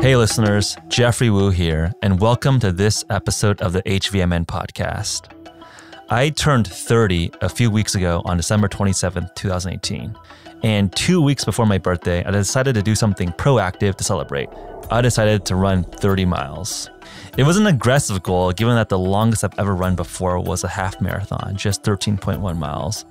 Hey listeners, Jeffrey Wu here, and welcome to this episode of the HVMN podcast. I turned 30 a few weeks ago on December 27th, 2018. And 2 weeks before my birthday, I decided to do something proactive to celebrate. I decided to run 30 miles. It was an aggressive goal given that the longest I've ever run before was a half marathon, just 13.1 miles.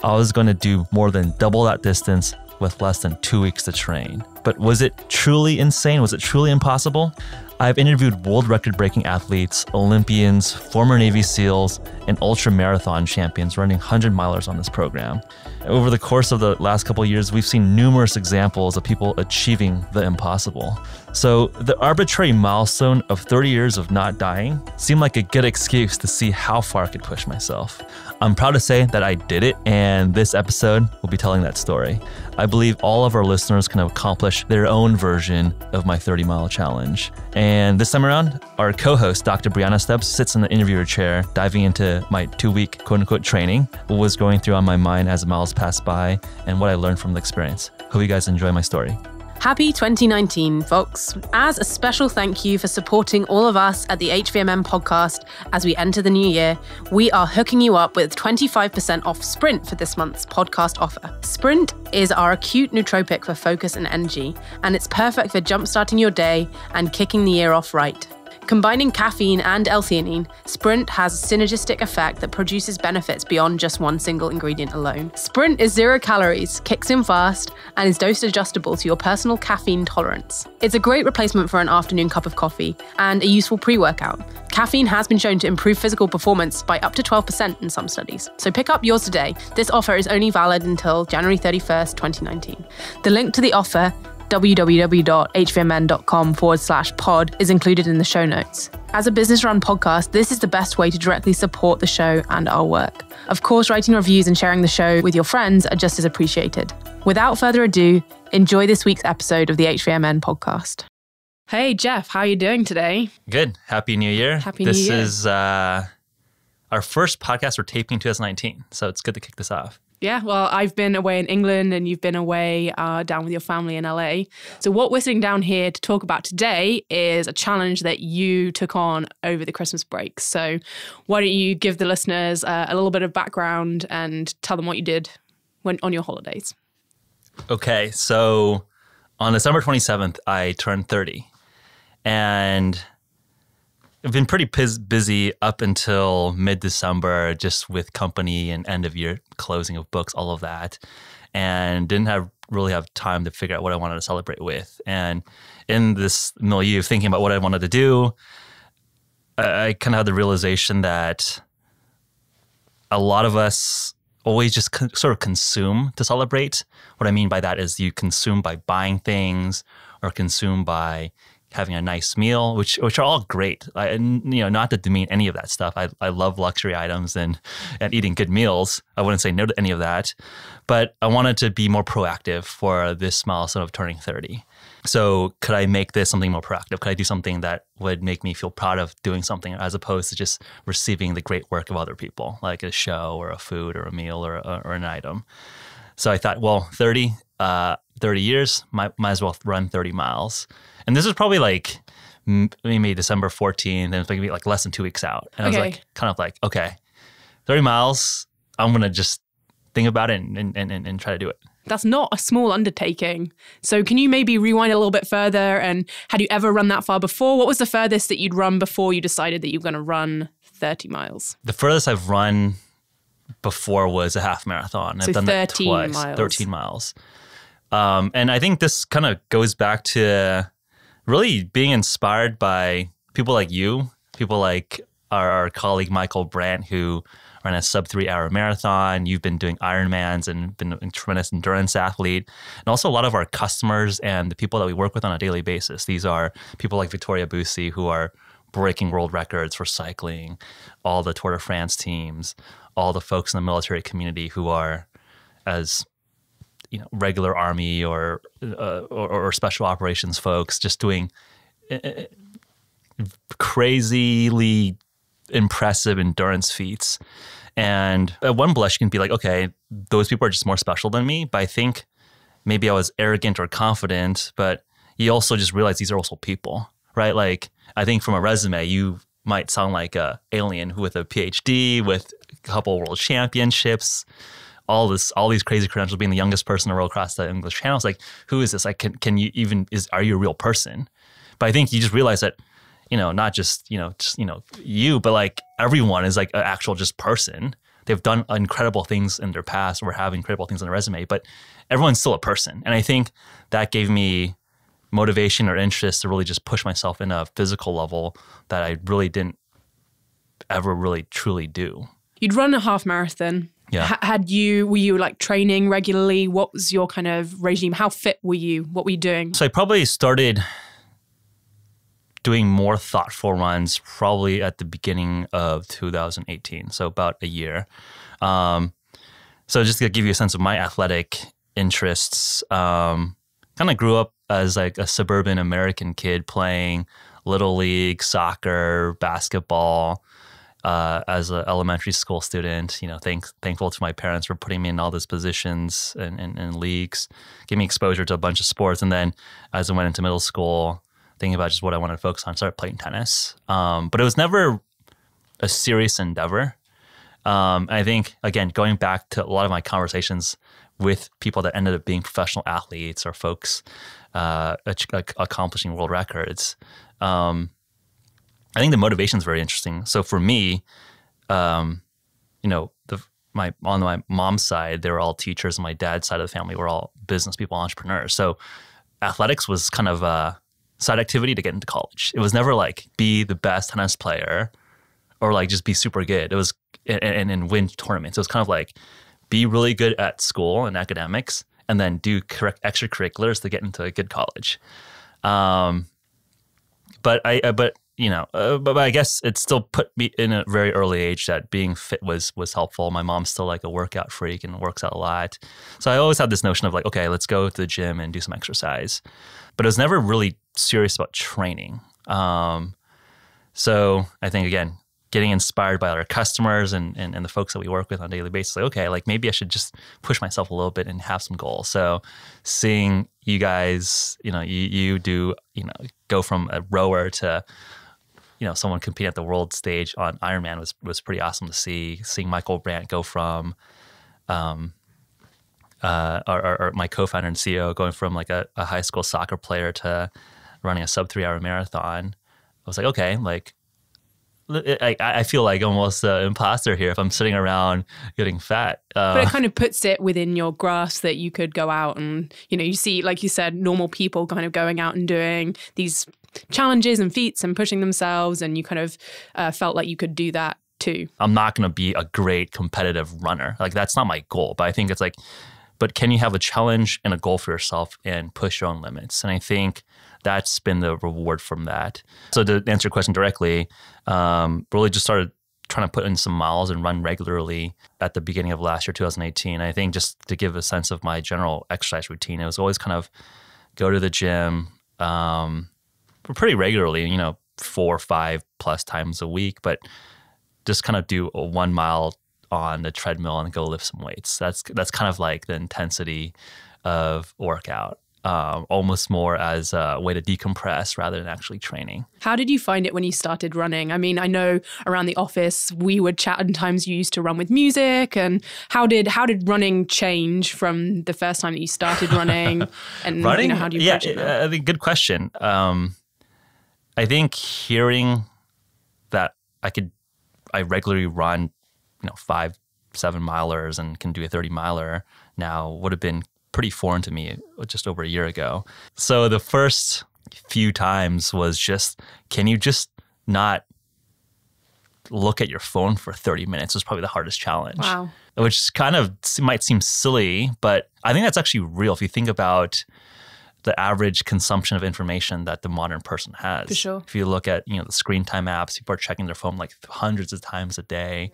I was going to do more than double that distance with less than 2 weeks to train. But was it truly insane? Was it truly impossible? I've interviewed world record-breaking athletes, Olympians, former Navy SEALs, and ultra-marathon champions running 100-milers on this program. Over the course of the last couple of years, we've seen numerous examples of people achieving the impossible. So the arbitrary milestone of 30 years of not dying seemed like a good excuse to see how far I could push myself. I'm proud to say that I did it, and this episode will be telling that story. I believe all of our listeners can accomplish their own version of my 30-mile challenge. And this time around, our co-host, Dr. Brianna Stubbs, sits in the interviewer chair, diving into my 2-week quote-unquote training, what was going through on my mind as the miles passed by, and what I learned from the experience. Hope you guys enjoy my story. Happy 2019, folks. As a special thank you for supporting all of us at the HVMN podcast as we enter the new year, we are hooking you up with 25% off Sprint for this month's podcast offer. Sprint is our acute nootropic for focus and energy, and it's perfect for jumpstarting your day and kicking the year off right. Combining caffeine and L-theanine, Sprint has a synergistic effect that produces benefits beyond just one single ingredient alone. Sprint is 0 calories, kicks in fast, and is dose adjustable to your personal caffeine tolerance. It's a great replacement for an afternoon cup of coffee and a useful pre-workout. Caffeine has been shown to improve physical performance by up to 12% in some studies. So pick up yours today. This offer is only valid until January 31st, 2019. The link to the offer, www.hvmn.com/pod, is included in the show notes. As a business-run podcast, this is the best way to directly support the show and our work. Of course, writing reviews and sharing the show with your friends are just as appreciated. Without further ado, enjoy this week's episode of the HVMN podcast. Hey, Jeff, how are you doing today? Good. Happy New Year. Happy New Year. This is our first podcast we're taping in 2019, so it's good to kick this off. Yeah, well, I've been away in England and you've been away down with your family in LA. So what we're sitting down here to talk about today is a challenge that you took on over the Christmas break. So why don't you give the listeners a little bit of background and tell them what you did on your holidays. Okay, so on December 27th, I turned 30. And I've been pretty busy up until mid-December, just with company and end-of-year closing of books, all of that, and didn't really have time to figure out what I wanted to celebrate with. And in this milieu of thinking about what I wanted to do, I kind of had the realization that a lot of us always just sort of consume to celebrate. What I mean by that is you consume by buying things or consume by having a nice meal, which are all great. Not to demean any of that stuff. I love luxury items and eating good meals. I wouldn't say no to any of that. But I wanted to be more proactive for this milestone of turning 30. So could I make this something more proactive? Could I do something that would make me feel proud of doing something as opposed to just receiving the great work of other people, like a show or a food or a meal or an item? So I thought, well, 30 years, might as well run 30 miles. And this was probably like maybe December 14th, and it's going to be like less than 2 weeks out. And Okay. I was like, okay, 30 miles, I'm going to just think about it and try to do it. That's not a small undertaking. So can you maybe rewind a little bit further? And had you ever run that far before? What was the furthest that you'd run before you decided that you were going to run 30 miles? The furthest I've run before was a half marathon. So I've done that 13 twice, miles. 13 miles. And I think this kind of goes back to really being inspired by people like you, people like our colleague Michael Brandt, who ran a sub-3-hour marathon. You've been doing Ironmans and been a tremendous endurance athlete. And also a lot of our customers and the people that we work with on a daily basis. These are people like Victoria Busi, who are breaking world records for cycling, all the Tour de France teams, all the folks in the military community who are as regular army or special operations folks, just doing crazily impressive endurance feats. And at one blush, you can be like, okay, those people are just more special than me. But I think maybe I was arrogant or confident, but you also just realize these are also people, right? Like, I think from a resume, you might sound like a alien with a PhD, with a couple world championships, all these crazy credentials, being the youngest person to roll across the English Channel. It's like, who is this? Like, can you even, are you a real person? But I think you just realize that, not just you, but like everyone is like an actual just person. They've done incredible things in their past or have incredible things on their resume, but everyone's still a person. And I think that gave me motivation or interest to really just push myself in a physical level that I really didn't ever really truly do. You'd run a half marathon. Yeah. Were you like training regularly? What was your kind of regime? How fit were you? What were you doing? So I probably started doing more thoughtful runs probably at the beginning of 2018, so about a year. So just to give you a sense of my athletic interests, kind of grew up as like a suburban American kid playing Little League, soccer, basketball, as an elementary school student. Thankful to my parents for putting me in all these positions and leagues, gave me exposure to a bunch of sports. And then as I went into middle school, thinking about just what I wanted to focus on, started playing tennis. But it was never a serious endeavor. I think, again, going back to a lot of my conversations with people that ended up being professional athletes or folks accomplishing world records, I think the motivation is very interesting. So for me, on my mom's side, they were all teachers. On my dad's side of the family, we're all business people, entrepreneurs. So athletics was kind of a side activity to get into college. It was never like be the best tennis player or like just be super good. It was and win tournaments. It was kind of like be really good at school and academics, and then do correct extracurriculars to get into a good college. But I guess it still put me in a very early age that being fit was helpful. My mom's still like a workout freak and works out a lot. So I always had this notion of like, okay, let's go to the gym and do some exercise. But I was never really serious about training. So I think, again, getting inspired by our customers and the folks that we work with on a daily basis, like, okay, like maybe I should just push myself a little bit and have some goals. So seeing you guys, you do, go from a rower to, someone compete at the world stage on Ironman was pretty awesome to see. Seeing Michael Brandt go from, my co-founder and CEO going from like a high school soccer player to running a sub 3 hour marathon. I was like, okay, like I feel like almost an imposter here if I'm sitting around getting fat. But it kind of puts it within your grasp that you could go out and, you see, like you said, normal people kind of going out and doing these challenges and feats and pushing themselves, and you kind of felt like you could do that too. I'm not going to be a great competitive runner. Like, that's not my goal. But I think it's like, but can you have a challenge and a goal for yourself and push your own limits? And I think that's been the reward from that. So to answer your question directly, really just started trying to put in some miles and run regularly at the beginning of last year, 2018. I think just to give a sense of my general exercise routine, it was always kind of go to the gym pretty regularly, 4 or 5 plus times a week, but just kind of do a 1 mile on the treadmill and go lift some weights. That's kind of like the intensity of workout. Almost more as a way to decompress rather than actually training. How did you find it when you started running? I mean, I know around the office we would chat, and times you used to run with music. And how did running change from the first time that you started running? And running, how do you approach it now? I think good question. I think hearing that I regularly run, 5-7 milers and can do a 30 miler now would have been pretty foreign to me just over a year ago. So the first few times was just, can you just not look at your phone for 30 minutes was probably the hardest challenge. Wow. Which kind of might seem silly, but I think that's actually real. If you think about the average consumption of information that the modern person has. For sure. If you look at, the screen time apps, people are checking their phone like hundreds of times a day.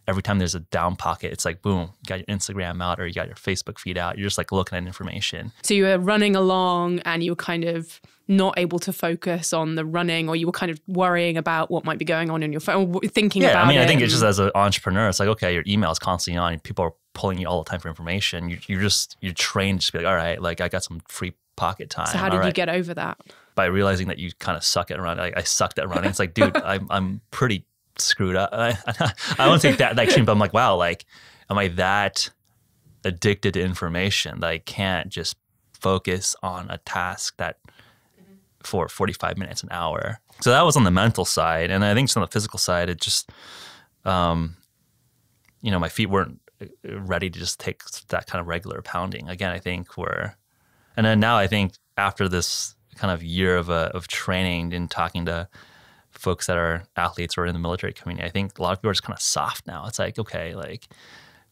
Every time there's a down pocket, it's like, boom, you got your Instagram out or you got your Facebook feed out. You're just like looking at information. So you were running along and you were kind of not able to focus on the running, or you were kind of worrying about what might be going on in your phone, thinking about it. Yeah, I mean, I think it's just as an entrepreneur, it's like, okay, your email is constantly on. People are pulling you all the time for information. You're trained to just be like, all right, like I got some free pocket time. So how did you get over that? By realizing that you kind of suck at running. I sucked at running. It's like, dude, I'm pretty screwed up. I won't take that extreme, but I'm like, wow, like, am I that addicted to information that I can't just focus on a task that for 45 minutes, an hour? So that was on the mental side. And I think just on the physical side, it just, my feet weren't ready to just take that kind of regular pounding. Again, I think and then now I think after this kind of year of training and talking to folks that are athletes or in the military community, I think a lot of people are just kind of soft now. It's like, okay, like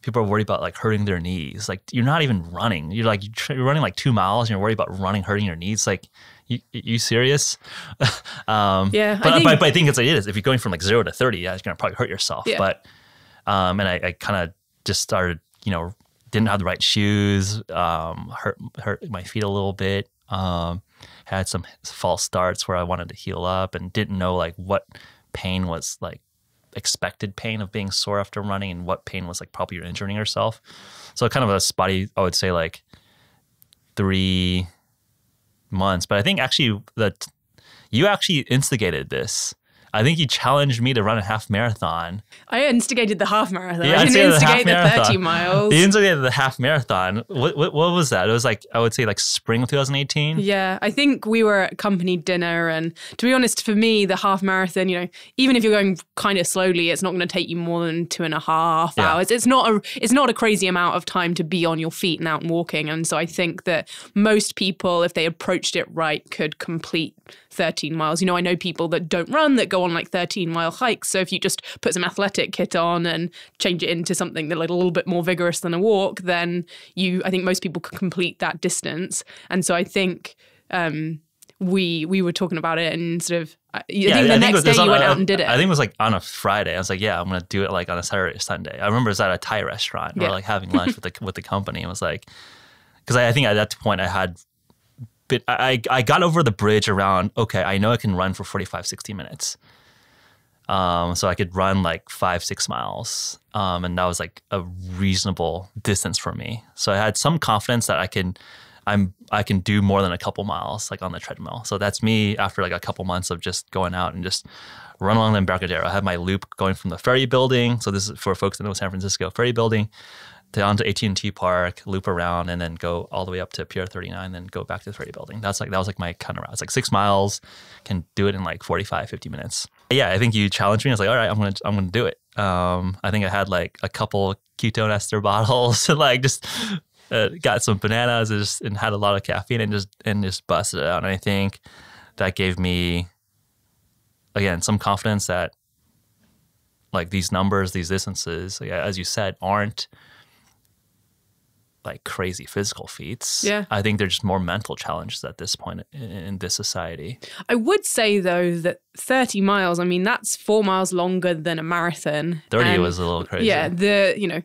people are worried about like hurting their knees. Like you're not even running. You're running like 2 miles and you're worried about hurting your knees. Like, you serious? Yeah. But I think it is. If you're going from like 0 to 30, yeah, you're going to probably hurt yourself. Yeah. But, and I kind of just started, didn't have the right shoes, hurt my feet a little bit. Had some false starts where I wanted to heal up and didn't know like what pain was like expected pain of being sore after running and what pain was like probably you're injuring yourself. So kind of a spotty, I would say like 3 months. But I think actually that you actually instigated this. I think you challenged me to run a half marathon. I instigated the half marathon. Yeah, I didn't instigate the 30 miles. You instigated the half marathon. What was that? It was like, I would say like spring of 2018. Yeah, I think we were at company dinner, and to be honest, for me, the half marathon, even if you're going kind of slowly, it's not going to take you more than 2.5 hours. It's not a crazy amount of time to be on your feet and out and walking. And so I think that most people, if they approached it right, could complete 13 miles. I know people that don't run that go on like 13-mile hikes. So if you just put some athletic kit on and change it into something that a little bit more vigorous than a walk, then I think most people could complete that distance. And so I think we were talking about it and sort of, I think the next day you went out and did it. I think it was like on a Friday. I was like, yeah, I'm going to do it like on a Saturday or Sunday. I remember it was at a Thai restaurant. We were like having lunch with the company. It was like, because I think at that point I got over the bridge around, okay, I know I can run for 45, 60 minutes. So I could run like 5-6 miles. And that was like a reasonable distance for me. So I had some confidence that I can do more than a couple miles like on the treadmill. So that's me after like a couple months of just going out and just run along the Embarcadero. I had my loop going from the Ferry Building. So this is for folks that know San Francisco, Ferry Building, down to AT&T Park, loop around, and then go all the way up to Pier 39, then go back to the Ferry Building. That was like my kind of route. It's like 6 miles, can do it in like 45, 50 minutes. Yeah, I think you challenged me. I was like, all right, I'm gonna do it. I think I had like a couple ketone ester bottles and like just got some bananas and had a lot of caffeine and just busted it out. And I think that gave me, again, some confidence that like these numbers, these distances, as you said, aren't like crazy physical feats. Yeah. I think they're just more mental challenges at this point in this society. I would say though that 30 miles, I mean, that's 4 miles longer than a marathon. 30 was a little crazy. Yeah.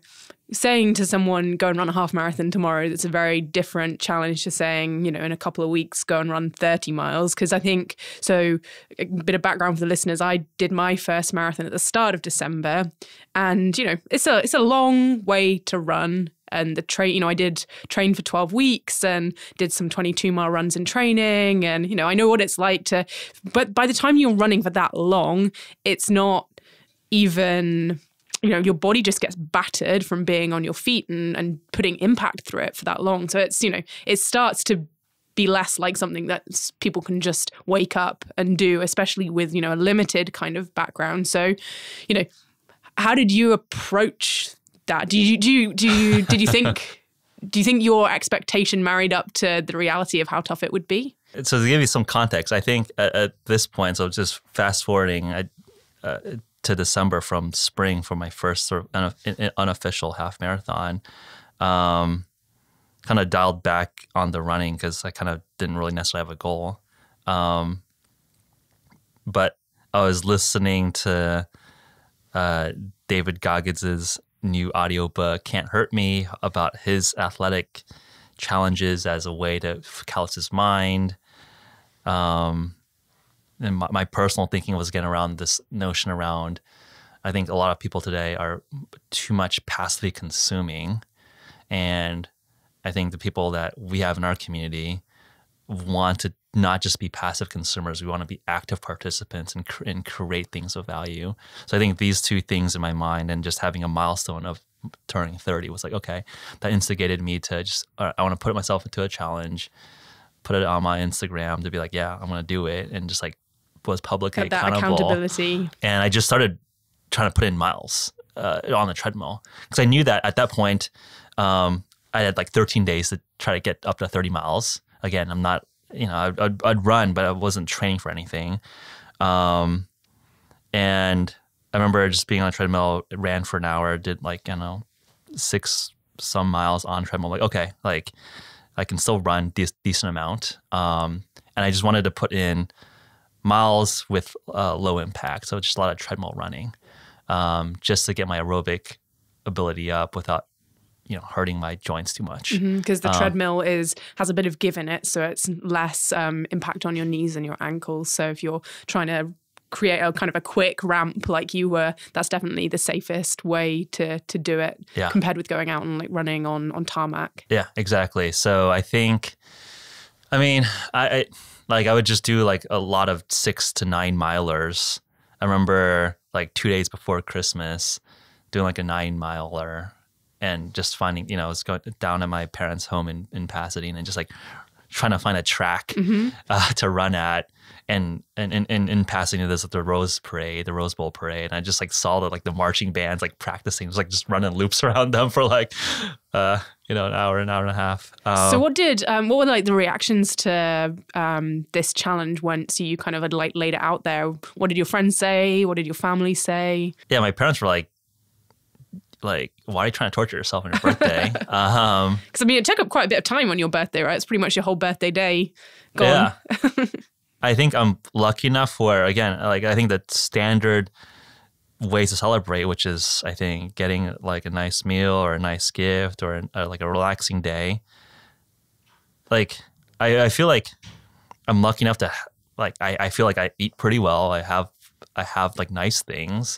Saying to someone, go and run a half marathon tomorrow, that's a very different challenge to saying, in a couple of weeks, go and run 30 miles. Because I think, so a bit of background for the listeners, I did my first marathon at the start of December. And, it's a long way to run. And the train, I did train for 12 weeks and did some 22-mile runs in training. And, I know what it's like but by the time you're running for that long, it's not even, your body just gets battered from being on your feet and putting impact through it for that long. So it's, it starts to be less like something that people can just wake up and do, especially with, a limited kind of background. So, how did you approach that? Do you think your expectation married up to the reality of how tough it would be? So to give you some context, I think at this point, so just fast forwarding to December from spring for my first sort of unofficial half marathon, kind of dialed back on the running because I kind of didn't really necessarily have a goal. But I was listening to David Goggins's new audiobook, Can't Hurt Me, about his athletic challenges as a way to callous his mind. And my personal thinking was getting around this notion around, I think a lot of people today are too much passively consuming. And I think the people that we have in our community want to not just be passive consumers. We want to be active participants and create things of value. So I think these two things in my mind, and just having a milestone of turning 30 was like, okay, that instigated me to just, I want to put myself into a challenge, put it on my Instagram to be like, yeah, I'm going to do it. And just like was publicly accountable. Accountability. And I just started trying to put in miles on the treadmill. Because I knew that at that point, I had like 13 days to try to get up to 30 miles. Again, I'm not, I'd run, but I wasn't training for anything. And I remember just being on a treadmill, ran for an hour, did like, 6 some miles on treadmill. Like, okay, like I can still run decent amount. And I just wanted to put in miles with low impact. So just a lot of treadmill running, just to get my aerobic ability up without, hurting my joints too much. Because the treadmill has a bit of give in it, so it's less impact on your knees and your ankles. So if you're trying to create a kind of a quick ramp like you were, that's definitely the safest way to do it compared with going out and like running on tarmac. Yeah, exactly. So I think, I would just do like a lot of 6 to 9 milers. I remember like 2 days before Christmas doing like a 9 miler and just finding, I was going down at my parents' home in Pasadena and just like trying to find a track to run at. And in Pasadena, there's like the Rose Bowl parade. And I just like saw the marching bands like practicing, just running loops around them for like, an hour and a half. So what were like the reactions to this challenge once you kind of had like laid it out there? What did your friends say? What did your family say? Yeah, my parents were like, why are you trying to torture yourself on your birthday? Because it took up quite a bit of time on your birthday, right? It's pretty much your whole birthday day gone. Yeah. I think I'm lucky enough where, again, like I think the standard ways to celebrate, which is I think getting like a nice meal or a nice gift or like a relaxing day. Like I feel like I'm lucky enough to like I feel like I eat pretty well. I have like nice things.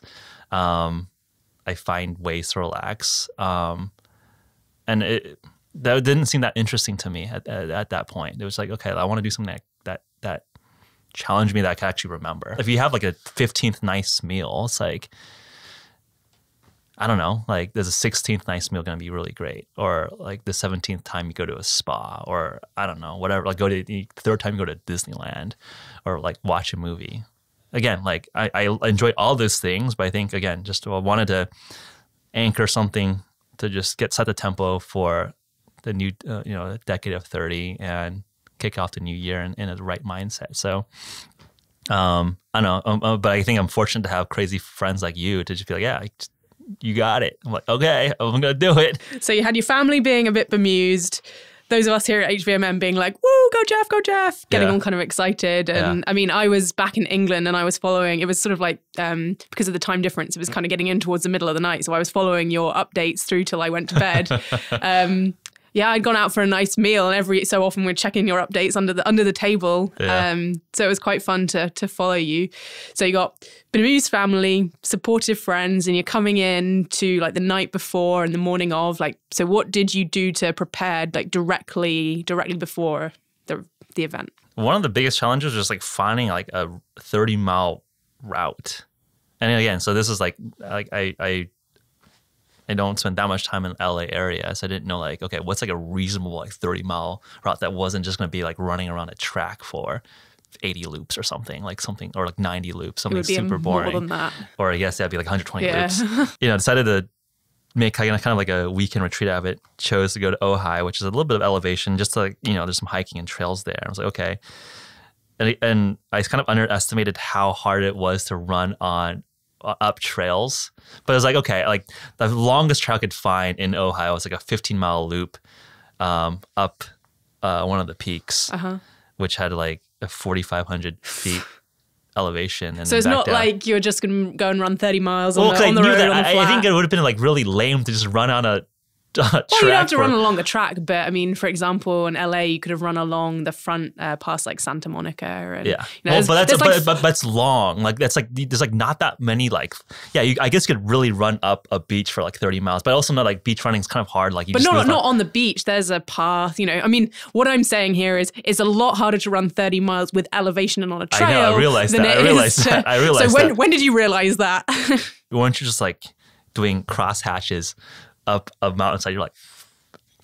I find ways to relax, and that didn't seem that interesting to me at that point. It was like, okay, I want to do something that challenge me that I can actually remember. If you have like a 15th nice meal, it's like, I don't know, like there's a 16th nice meal going to be really great. Or like the 17th time you go to a spa, or I don't know, whatever, like the third time you go to Disneyland or like watch a movie. Again, like I enjoy all those things, but I think, again, just wanted to anchor something to just set the tempo for the new, decade of 30 and kick off the new year in a right mindset. So, I don't know, but I think I'm fortunate to have crazy friends like you to just be like, yeah, you got it. I'm like, okay, I'm going to do it. So you had your family being a bit bemused. Those of us here at HVMM being like, woo, go Jeff, getting all kind of excited. And I was back in England and I was following, it was sort of like, because of the time difference, it was kind of getting in towards the middle of the night. So I was following your updates through till I went to bed. I'd gone out for a nice meal and every so often we're checking your updates under the table. So it was quite fun to follow you. So you got bemused family, supportive friends, and you're coming in to like the night before and the morning of. Like, so what did you do to prepare like directly before the event? One of the biggest challenges was like finding like a 30-mile route. And again, so this is like I don't spend that much time in the LA area, so I didn't know like, okay, what's like a reasonable like 30-mile route that wasn't just going to be like running around a track for 80 loops or something, or like 90 loops, something super boring. More than that. Or I guess that'd be like 120 loops. Decided to make kind of like a weekend retreat out of it. Chose to go to Ojai, which is a little bit of elevation, just to like, there's some hiking and trails there. I was like, okay. And I kind of underestimated how hard it was to run up trails. But it was like, okay, like the longest trail I could find in Ohio was like a 15-mile loop up one of the peaks, which had like a 4,500 feet elevation. And so it's not like you're just going to go and run 30 miles on the road on the flat. I think it would have been like really lame to just run on a Well, you don't have to run along a track, but I mean, for example, in LA, you could have run along the front past like Santa Monica. And, yeah. You know, but that's long. Like that's like, there's like not that many like, yeah, I guess you could really run up a beach for like 30 miles, but also not like beach running is kind of hard. Like, but not on the beach. There's a path, you know. I mean, what I'm saying here is it's a lot harder to run 30 miles with elevation and on a trail. I know, I realized that. So when did you realize that? Weren't you just like doing crosshatches up a mountainside? You're like,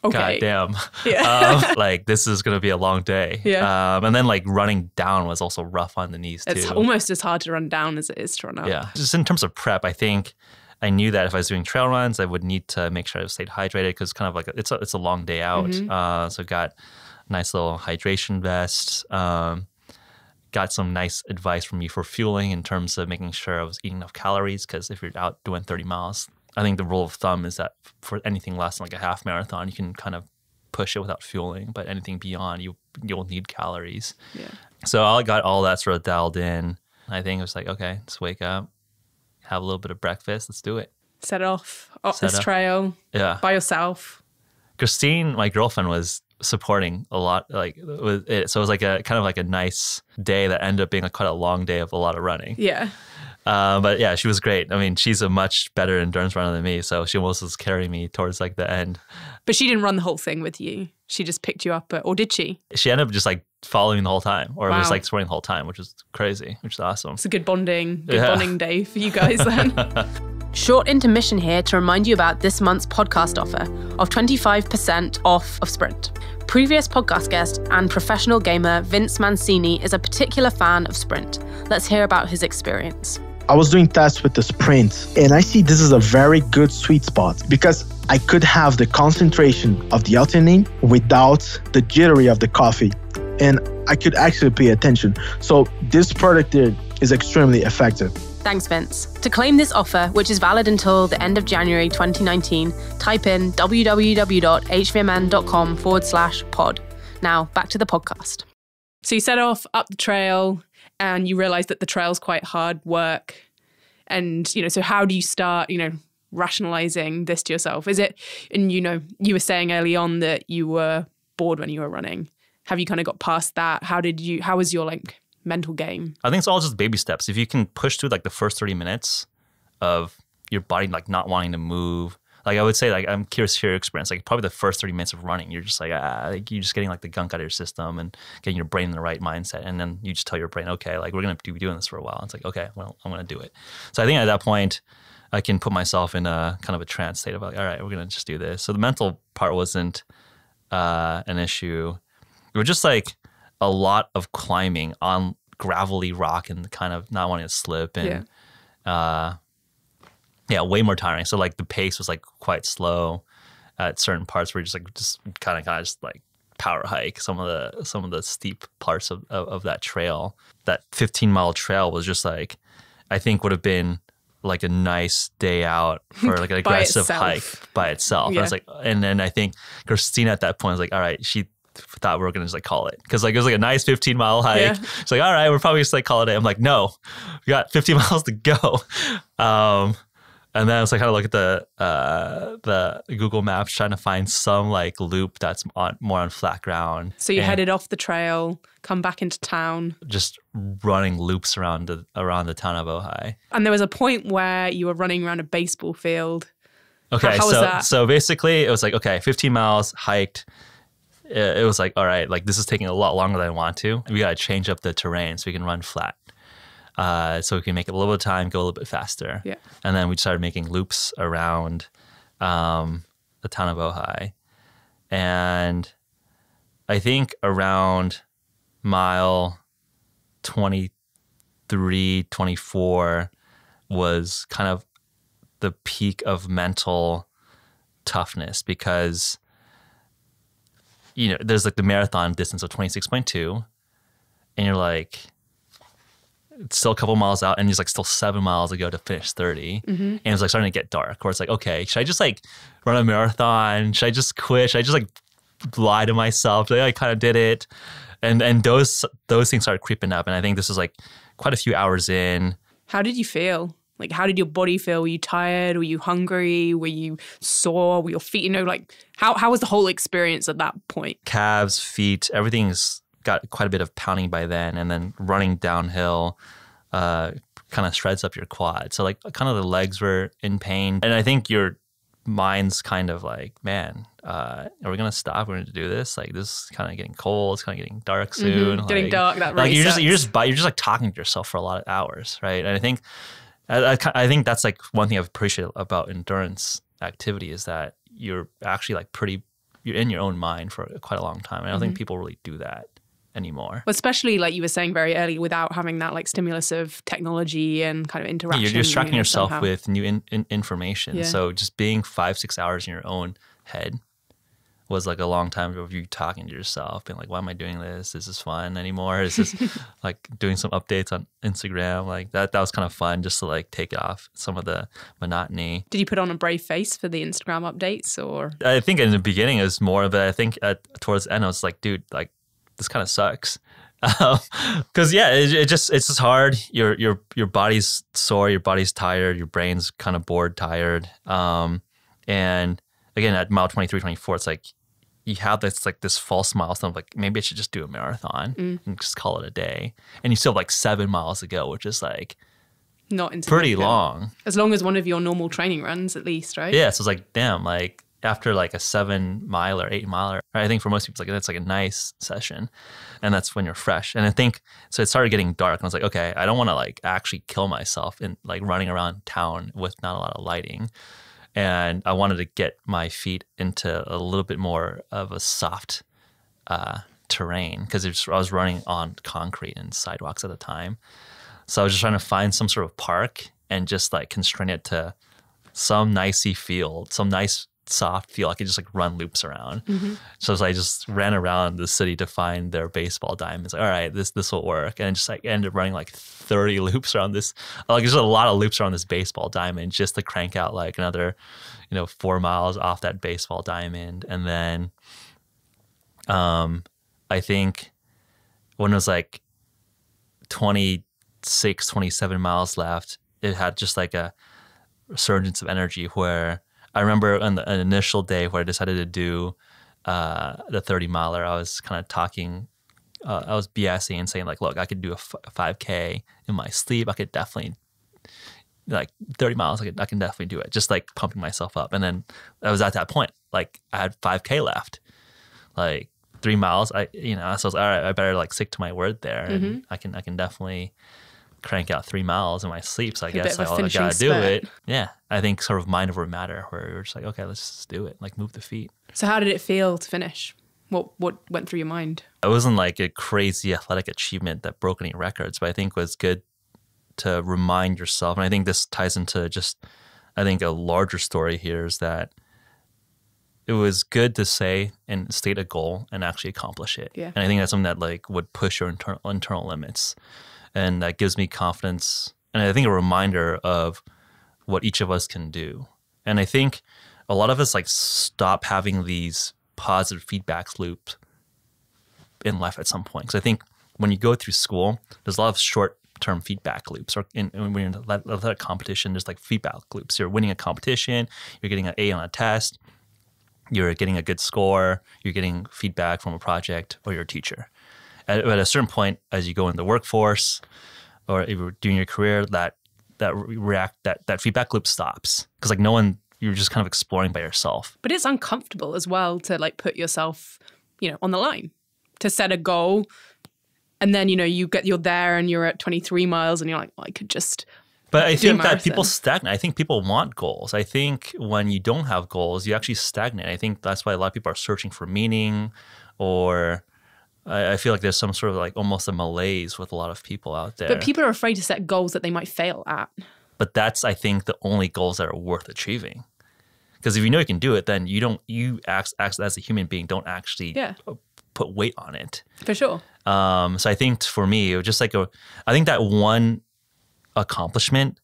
okay. God damn. Yeah. Like this is going to be a long day. Yeah. And then like running down was also rough on the knees too. It's almost as hard to run down as it is to run up. Yeah. Just in terms of prep, I think I knew that if I was doing trail runs, I would need to make sure I stayed hydrated because kind of like it's a long day out. So got a nice little hydration vest. Got some nice advice from you for fueling in terms of making sure I was eating enough calories because if you're out doing 30 miles, I think the rule of thumb is that for anything less than like a half marathon, you can kind of push it without fueling, but anything beyond, you'll need calories. Yeah. So I got all that sort of dialed in. I think it was like, okay, let's wake up, have a little bit of breakfast, let's do it. Set off up this trail by yourself. Christine, my girlfriend, was supporting a lot, like with it. So it was like a kind of like a nice day that ended up being quite a long day of a lot of running. Yeah. But yeah, she was great. I mean, she's a much better endurance runner than me, so she almost was carrying me towards like the end. But she didn't run the whole thing with you. She just picked you up, or did she? She ended up just like following the whole time, or was like supporting the whole time, which was crazy, which is awesome. It's a good bonding day for you guys then. Short intermission here to remind you about this month's podcast offer of 25% off of Sprint. Previous podcast guest and professional gamer Vince Mancini is a particular fan of Sprint. Let's hear about his experience. I was doing tests with the Sprint, and I see this is a very good sweet spot because I could have the concentration of the L-theanine without the jittery of the coffee, and I could actually pay attention. So this product is extremely effective. Thanks, Vince. To claim this offer, which is valid until the end of January 2019, type in www.hvmn.com/pod. Now, back to the podcast. So you set off up the trail and you realized that the trail's quite hard work. And, you know, so how do you start, you know, rationalizing this to yourself? Is it, and you know, you were saying early on that you were bored when you were running. Have you kind of got past that? How was your like mental game? I think it's all just baby steps. If you can push through like the first 30 minutes of your body like not wanting to move, like I would say, like I'm curious to hear your experience. Like probably the first 30 minutes of running, you're just like you're just getting like the gunk out of your system and getting your brain in the right mindset. And then you just tell your brain, okay, like we're gonna be doing this for a while. It's like, okay, well, I'm gonna do it. So I think at that point, I can put myself in a kind of a trance state of like, all right, we're gonna just do this. So the mental part wasn't an issue. It was just like a lot of climbing on gravelly rock and kind of not wanting to slip and way more tiring. So like the pace was like quite slow at certain parts where you just kind of just like power hike some of the steep parts of that trail. That 15-mile trail was just like, I think would have been like a nice day out for like an aggressive hike by itself. Yeah. I was like, and then I think Christina at that point was like, all right, she thought we were gonna just like call it because like it was like a nice 15-mile hike. Yeah. It's like, all right, we're probably just like call it a day. I'm like, no, we got 15 miles to go. And then I was like kind of look at the Google Maps trying to find some like loop that's more on flat ground. So you headed off the trail, come back into town, just running loops around the town of Ojai. And there was a point where you were running around a baseball field. Okay, how was that? So basically it was like, okay, 15 miles hiked. It was like, all right, like this is taking a lot longer than I want to. We got to change up the terrain so we can run flat. So we can make it a little bit of time, go a little bit faster. Yeah. And then we started making loops around the town of Ojai. And I think around mile 23, 24 was kind of the peak of mental toughness because you know, there's like the marathon distance of 26.2 and you're like, it's still a couple miles out and there's like still 7 miles to go to finish 30. Mm-hmm. And it's like starting to get dark where it's like, okay, should I just like run a marathon? Should I just quit? Should I just like lie to myself? I kind of did it. And those things started creeping up. And I think this was like quite a few hours in. How did you feel? Like, how did your body feel? Were you tired? Were you hungry? Were you sore? Were your feet, like, how was the whole experience at that point? Calves, feet, everything's got quite a bit of pounding by then. And then running downhill kind of shreds up your quad. So, like, kind of the legs were in pain. And I think your mind's kind of like, man, are we going to stop? We're going to do this? Like, this is kind of getting cold. It's kind of getting dark soon. Getting like, dark, that like really you're just like talking to yourself for a lot of hours, right? And I think that's like one thing I've appreciated about endurance activity is that you're actually like you're in your own mind for quite a long time. And I don't think people really do that anymore. Well, especially like you were saying very early, without having that like stimulus of technology and kind of interaction. You're distracting yourself somehow. with new information. Yeah. So just being 5-6 hours in your own head was like a long time of you talking to yourself, being like, why am I doing this? Is this fun anymore? Is this like doing some updates on Instagram? Like that was kind of fun just to like take off some of the monotony. Did you put on a brave face for the Instagram updates or? I think in the beginning it was more of it. I think towards the end I was like, dude, like this kind of sucks. Cause yeah, it's just hard. Your body's sore, your body's tired, your brain's kind of bored, tired. And again, at mile 23, 24, it's like, you have this false milestone of like, maybe I should just do a marathon and just call it a day. And you still have like 7 miles to go, which is like not pretty long. As long as one of your normal training runs at least, right? Yeah, so it's like, damn, like after like a 7 miler, 8 miler, I think for most people, it's like, that's like a nice session. And that's when you're fresh. And I think, so it started getting dark and I was like, okay, I don't want to like actually kill myself in like running around town with not a lot of lighting. And I wanted to get my feet into a little bit more of a soft terrain because I was running on concrete and sidewalks at the time. So I was just trying to find some sort of park and just like constrain it to some nicey field, some nice soft field I could just like run loops around. So I just ran around the city to find their baseball diamonds. Like, all right, this will work. And just like ended up running like 30 loops around this. Like there's a lot of loops around this baseball diamond just to crank out like another, 4 miles off that baseball diamond. And then I think when it was like 26, 27 miles left, it had just like a resurgence of energy where I remember on an initial day where I decided to do the 30 miler, I was kind of talking, I was BSing and saying like, look, I could do a 5K in my sleep. I could definitely, like 30 miles, I can definitely do it. Just like pumping myself up. And then I was at that point, like I had 5K left, like 3 miles. So I was all right, I better like stick to my word there. And I can definitely crank out 3 miles in my sleep. So I guess I gotta do it. Yeah. I think sort of mind over matter where you're just like, okay, let's just do it. Like move the feet. So how did it feel to finish? What went through your mind? It wasn't like a crazy athletic achievement that broke any records, but I think it was good to remind yourself. And I think this ties into I think a larger story here is that it was good to say and state a goal and actually accomplish it. Yeah. And I think that's something that like would push your internal limits. And that gives me confidence and I think a reminder of what each of us can do. And I think a lot of us like stop having these positive feedback loops in life at some point. Because I think when you go through school, there's a lot of short-term feedback loops. Or when you're in a competition, there's like feedback loops. You're winning a competition, you're getting an A on a test, you're getting a good score, you're getting feedback from a project or your teacher. At a certain point, as you go in the workforce or if you're doing your career, that feedback loop stops because like you're just kind of exploring by yourself. But it's uncomfortable as well to like put yourself, on the line, to set a goal, and then you're there and you're at 23 miles and you're like, well, I could just. But I think that people stagnate. I think people want goals. I think when you don't have goals, you actually stagnate. I think that's why a lot of people are searching for meaning or. I feel like there's some sort of like almost a malaise with a lot of people out there. But people are afraid to set goals that they might fail at. But that's, I think, the only goals that are worth achieving. Because if you know you can do it, then you act as a human being, don't actually put weight on it. For sure. So I think for me, it was just like I think that one accomplishment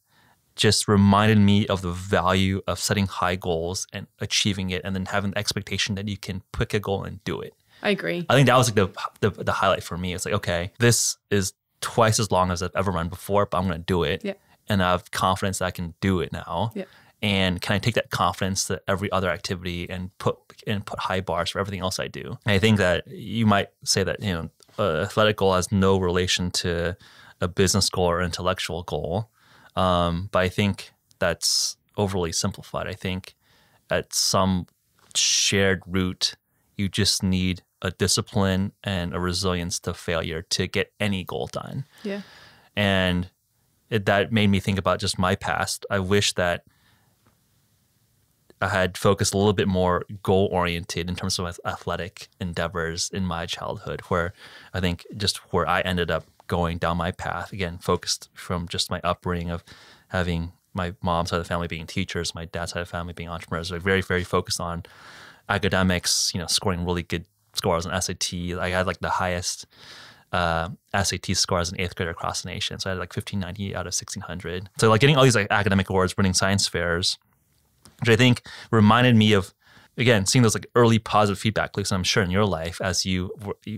just reminded me of the value of setting high goals and achieving it and then having the expectation that you can pick a goal and do it. I agree. I think that was like the highlight for me. It's like, okay, this is twice as long as I've ever run before, but I'm going to do it. Yeah. and I have confidence that I can do it now? Yeah. And can I take that confidence to every other activity and put high bars for everything else I do? And I think that you might say that, you know, athletic goal has no relation to a business goal or intellectual goal. But I think that's overly simplified. I think at some shared root, you just need a discipline and a resilience to failure to get any goal done. Yeah. And that made me think about just my past. I wish that I had focused a little bit more goal-oriented in terms of athletic endeavors in my childhood, where I think just where I ended up going down my path, again, focused from just my upbringing of having my mom's side of the family being teachers, my dad's side of the family being entrepreneurs, like very, very focused on academics, you know, scoring really good scores on SAT. I had like the highest SAT score as an 8th grader across the nation. So I had like 1590 out of 1600. So like getting all these like academic awards, winning science fairs, which I think reminded me of, again, seeing those like early positive feedback loops. And I'm sure in your life, as you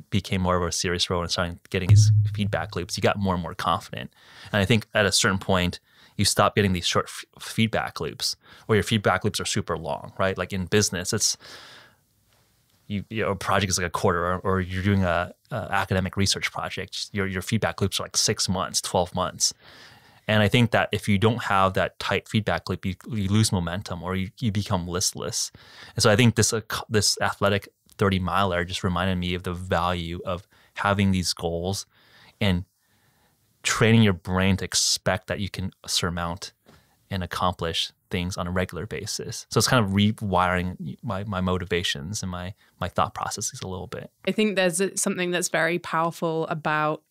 became more of a serious rower and started getting these feedback loops, you got more and more confident. And I think at a certain point, you stop getting these short feedback loops, or your feedback loops are super long, right? Like in business, it's a project is like a quarter, or you're doing a academic research project. Your feedback loops are like 6 months, 12 months. And I think that if you don't have that tight feedback loop, you lose momentum, or you become listless. And so I think this athletic 30-miler just reminded me of the value of having these goals and training your brain to expect that you can surmount and accomplish things on a regular basis. So it's kind of rewiring my motivations and my thought processes a little bit. I think there's something that's very powerful about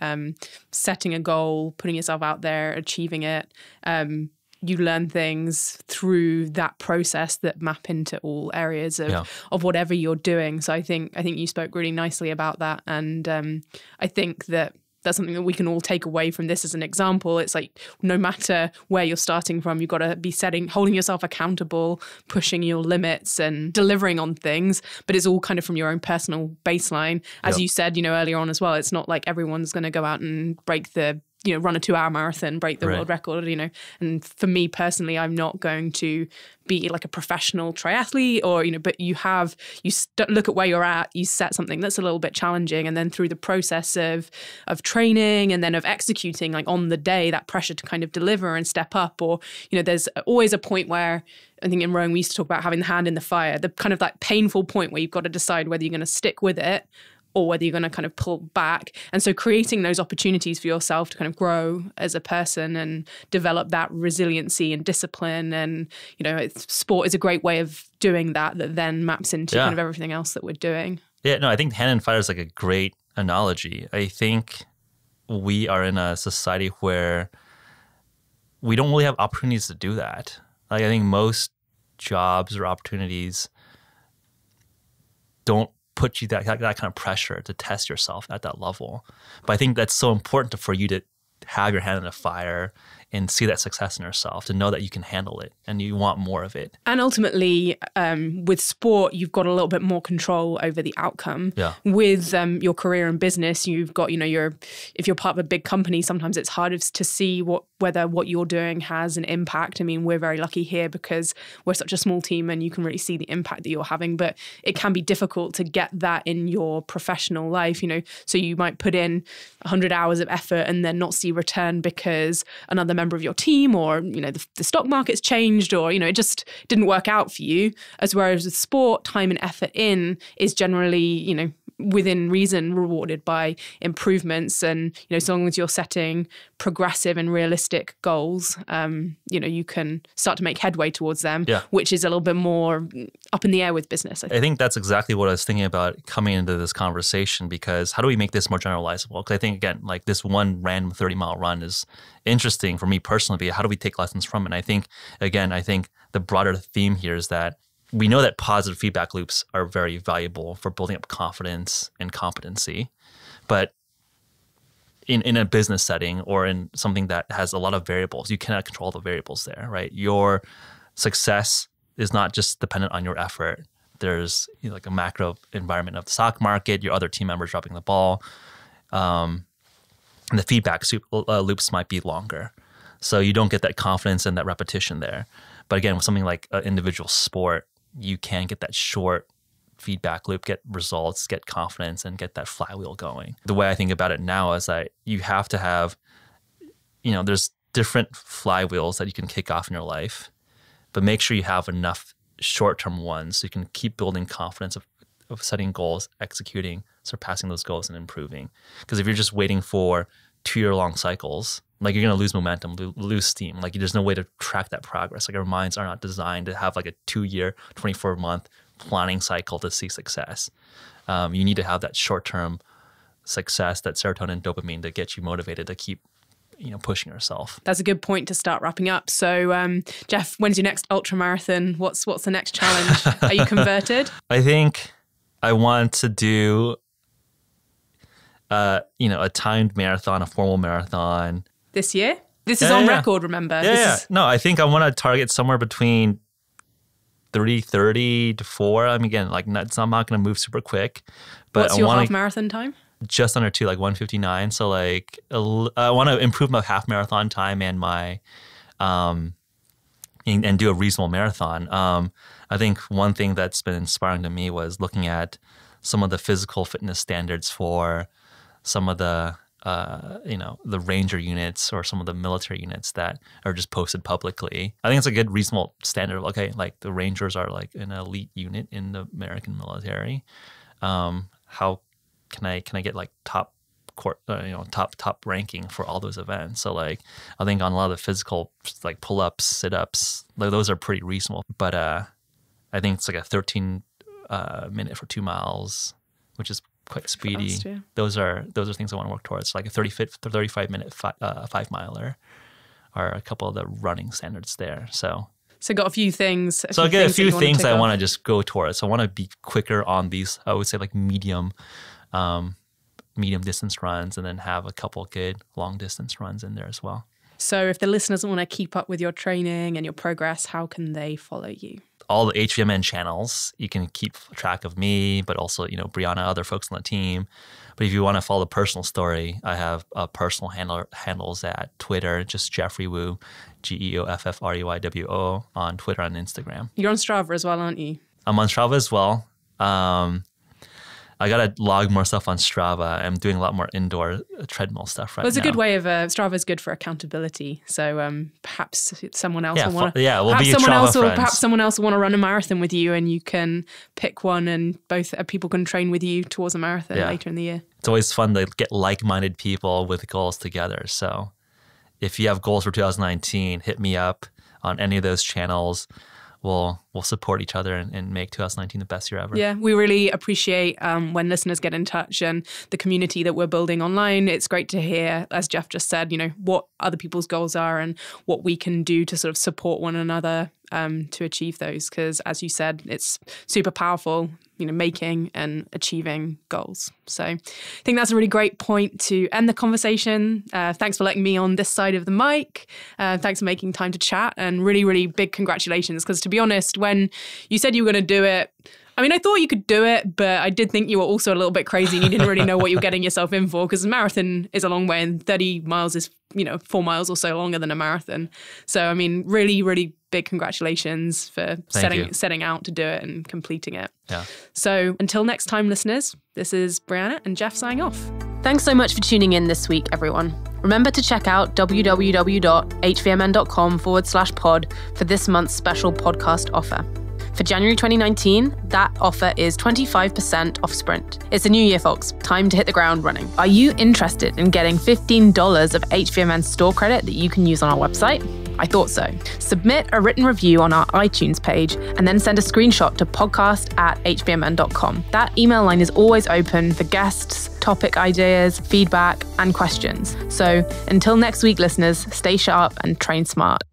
setting a goal, putting yourself out there, achieving it. You learn things through that process that map into all areas of whatever you're doing. So I think you spoke really nicely about that. And I think that's something that we can all take away from this as an example. It's like, no matter where you're starting from, you've got to be holding yourself accountable, pushing your limits and delivering on things. But it's all kind of from your own personal baseline. As you said, earlier on as well, it's not like everyone's going to go out and run a 2-hour marathon, break the world record, And for me personally, I'm not going to be like a professional triathlete but you look at where you're at, you set something that's a little bit challenging. And then through the process of training and then of executing, like on the day, that pressure to kind of deliver and step up, or, there's always a point where, I think in rowing, we used to talk about having the hand in the fire, the kind of that painful point where you've got to decide whether you're going to stick with it or whether you're going to kind of pull back. And so creating those opportunities for yourself to kind of grow as a person and develop that resiliency and discipline. And, sport is a great way of doing that then maps into kind of everything else that we're doing. Yeah, no, I think hand in fire is like a great analogy. I think we are in a society where we don't really have opportunities to do that. Like, I think most jobs or opportunities don't put you that kind of pressure to test yourself at that level. But I think that's so important for you to have your hand in the fire and see that success in yourself, to know that you can handle it and you want more of it. And ultimately, with sport, you've got a little bit more control over the outcome. Yeah. With your career and business, you've got, if you're part of a big company, sometimes it's harder to see whether what you're doing has an impact. I mean, we're very lucky here because we're such a small team and you can really see the impact that you're having, but it can be difficult to get that in your professional life, so you might put in 100 hours of effort and then not see return because another member of your team or, the stock market's changed or, it just didn't work out for you. As whereas with sport, time and effort in is generally, within reason rewarded by improvements. And, so long as you're setting progressive and realistic goals, you can start to make headway towards them, which is a little bit more up in the air with business. I think that's exactly what I was thinking about coming into this conversation, because how do we make this more generalizable? Because I think, again, like this one random 30-mile run is interesting for me personally, but how do we take lessons from it? And I think, again, the broader theme here is that we know that positive feedback loops are very valuable for building up confidence and competency. But in a business setting or in something that has a lot of variables, you cannot control the variables there, right? Your success is not just dependent on your effort. There's like a macro environment of the stock market, your other team members dropping the ball, and the feedback loops might be longer. So you don't get that confidence and that repetition there. But again, with something like an individual sport, you can get that short feedback loop, get results, get confidence, and get that flywheel going. The way I think about it now is that you have to have, there's different flywheels that you can kick off in your life, but make sure you have enough short-term ones so you can keep building confidence of setting goals, executing, surpassing those goals, and improving. Because if you're just waiting for 2-year-long cycles, like you're going to lose momentum, lose steam. Like there's no way to track that progress. Like our minds are not designed to have like a 2-year, 24-month planning cycle to see success. You need to have that short-term success, that serotonin, dopamine to get you motivated to keep pushing yourself. That's a good point to start wrapping up. So, Jeff, when's your next ultra marathon? What's the next challenge? Are you converted? I think I want to do, a timed marathon, a formal marathon. This year? This is on record, remember? Yeah. No, I think I want to target somewhere between 3:30 to 4. I mean, again, like I'm not going to move super quick. But what's your half marathon time? Just under 2, like 1:59. So like I want to improve my half marathon time and my and do a reasonable marathon. I think one thing that's been inspiring to me was looking at some of the physical fitness standards for some of the the Ranger units or some of the military units that are just posted publicly. I think it's a good reasonable standard. Okay, like the Rangers are like an elite unit in the American military. How can I get like top ranking for all those events? So like I think on a lot of the physical like pull-ups, sit-ups, like, those are pretty reasonable. But I think it's like a 13 minute for 2 miles, which is quite speedy. Fast, yeah. Those are things I want to work towards. Like a 35 minute 5 miler are a couple of the running standards there. So got a few things. So I get a few things I want to just go towards. So I want to be quicker on these, I would say like medium distance runs, and then have a couple good long distance runs in there as well. So if the listeners want to keep up with your training and your progress, how can they follow you? All the HVMN channels, you can keep track of me, but also, Brianna, other folks on the team. But if you want to follow the personal story, I have personal handles at Twitter, just Jeffrey Wu, GEOFFREYWO on Twitter and Instagram. You're on Strava as well, aren't you? I'm on Strava as well. I got to log more stuff on Strava. I'm doing a lot more indoor treadmill stuff right now. Well, it's a good way of, Strava is good for accountability. So perhaps someone else will want to, we'll be Strava friends. Perhaps someone else will want to run a marathon with you, and you can pick one, and both people can train with you towards a marathon later in the year. It's always fun to get like-minded people with goals together. So if you have goals for 2019, hit me up on any of those channels. We'll support each other and make 2019 the best year ever. Yeah, we really appreciate when listeners get in touch and the community that we're building online. It's great to hear, as Jeff just said, what other people's goals are and what we can do to sort of support one another to achieve those. Because as you said, it's super powerful, making and achieving goals. So I think that's a really great point to end the conversation. Thanks for letting me on this side of the mic. Thanks for making time to chat, and really, really big congratulations. Because to be honest, when you said you were going to do it, I mean, I thought you could do it, but I did think you were also a little bit crazy and you didn't really know what you were getting yourself in for, because a marathon is a long way and 30 miles is, 4 miles or so longer than a marathon. So, I mean, really, really big congratulations for setting out to do it and completing it. Yeah. So until next time, listeners, this is Brianna and Jeff signing off. Thanks so much for tuning in this week, everyone. Remember to check out www.hvmn.com/pod for this month's special podcast offer. For January 2019, that offer is 25% off Sprint. It's the new year, folks. Time to hit the ground running. Are you interested in getting $15 of HVMN store credit that you can use on our website? I thought so. Submit a written review on our iTunes page and then send a screenshot to podcast@hvmn.com. That email line is always open for guests, topic ideas, feedback, and questions. So until next week, listeners, stay sharp and train smart.